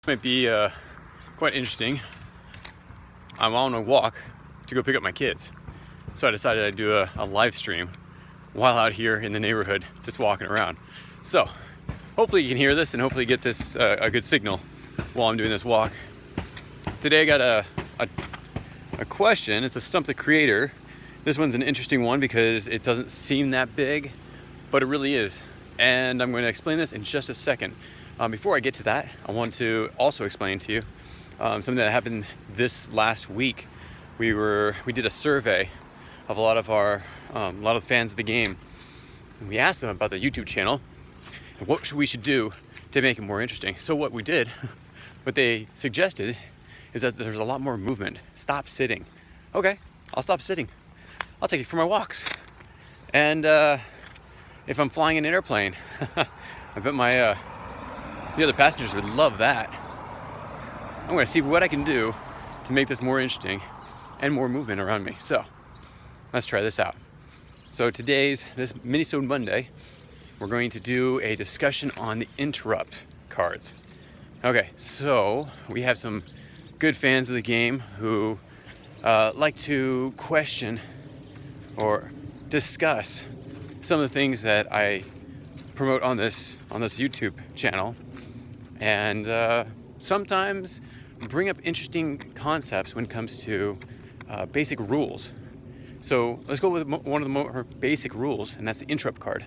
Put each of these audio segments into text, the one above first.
Might be quite interesting. I'm on a walk to go pick up my kids, so I decided I'd do a live stream while out here in the neighborhood, just walking around. So hopefully you can hear this and hopefully get this a good signal while I'm doing this walk. Today I got a question. It's a Stump the Creator. This one's an interesting one because it doesn't seem that big, but it really is. And I'm going to explain this in just a second. Before I get to that, I want to also explain to you something that happened this last week. We did a survey of a lot of fans of the game. And we asked them about the YouTube channel and what we should do to make it more interesting. So what we did, what they suggested, is that there's a lot more movement. Stop sitting. Okay, I'll stop sitting. I'll take you for my walks. And if I'm flying in an airplane, I bet the other passengers would love that. I'm gonna see what I can do to make this more interesting and more movement around me. So let's try this out. So this Minisode Monday, we're going to do a discussion on the interrupt cards. Okay, so we have some good fans of the game who like to question or discuss some of the things that I promote on this YouTube channel, and sometimes bring up interesting concepts when it comes to basic rules. So let's go with one of the more basic rules, and that's the interrupt card.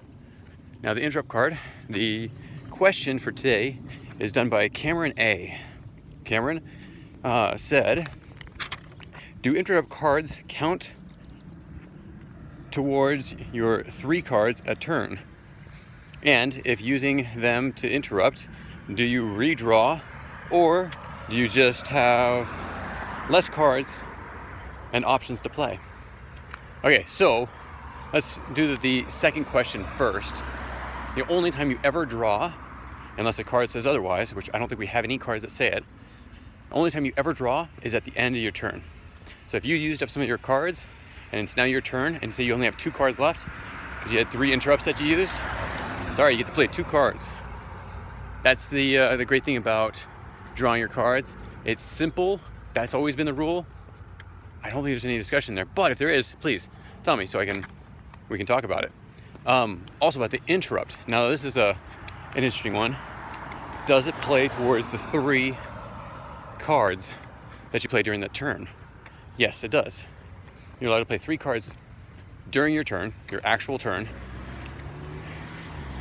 Now the interrupt card, the question for today is done by Cameron A. Cameron said, do interrupt cards count towards your 3 cards a turn? And if using them to interrupt, do you redraw, or do you just have less cards and options to play? Okay, so let's do the second question first. The only time you ever draw, unless a card says otherwise, which I don't think we have any cards that say it, the only time you ever draw is at the end of your turn. So if you used up some of your cards and it's now your turn, and say you only have 2 cards left because you had 3 interrupts that you used, sorry, you get to play 2 cards. That's the great thing about drawing your cards. It's simple. That's always been the rule. I don't think there's any discussion there, but if there is, please tell me so we can talk about it. Also about the interrupt. Now this is an interesting one. Does it play towards the 3 cards that you play during that turn? Yes, it does. You're allowed to play 3 cards during your turn, your actual turn.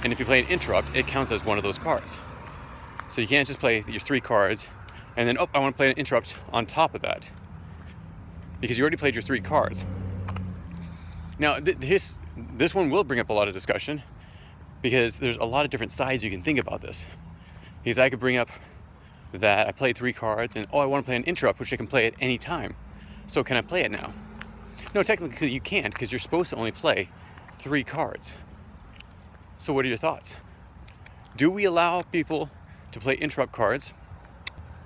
And if you play an interrupt, it counts as one of those cards. So you can't just play your 3 cards and then, oh, I want to play an interrupt on top of that, because you already played your 3 cards. Now, this one will bring up a lot of discussion, because there's a lot of different sides you can think about this. Because I could bring up that I played 3 cards and, oh, I want to play an interrupt, which I can play at any time. So can I play it now? No, technically you can't, because you're supposed to only play 3 cards. So what are your thoughts? Do we allow people to play interrupt cards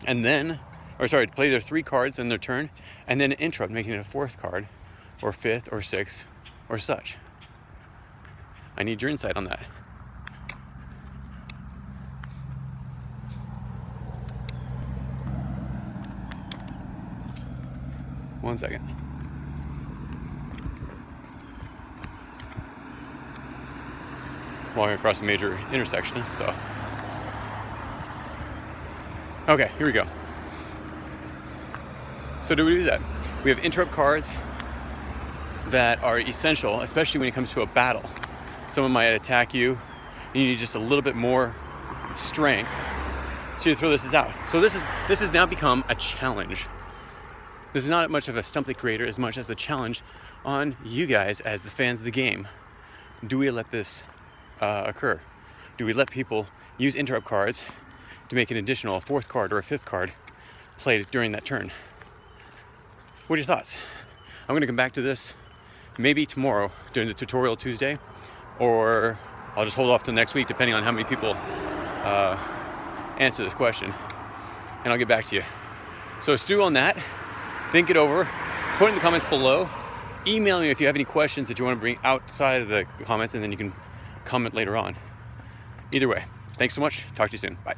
and then, to play their 3 cards in their turn and then interrupt, making it a 4th card or 5th or 6th or such? I need your insight on that. One second. Walking across a major intersection, so. Okay, here we go. So do we do that? We have interrupt cards that are essential, especially when it comes to a battle. Someone might attack you, and you need just a little bit more strength, so you throw this out. So this has now become a challenge. This is not much of a Stump the Creator as much as a challenge on you guys as the fans of the game. Do we let this occur? Do we let people use interrupt cards to make an additional 4th card or a 5th card played during that turn? What are your thoughts? I'm gonna come back to this maybe tomorrow during the tutorial Tuesday, or I'll just hold off till next week depending on how many people answer this question, and I'll get back to you. So stew on that, think it over, put it in the comments below, email me if you have any questions that you want to bring outside of the comments, and then you can comment later on. Either way, thanks so much. Talk to you soon. Bye.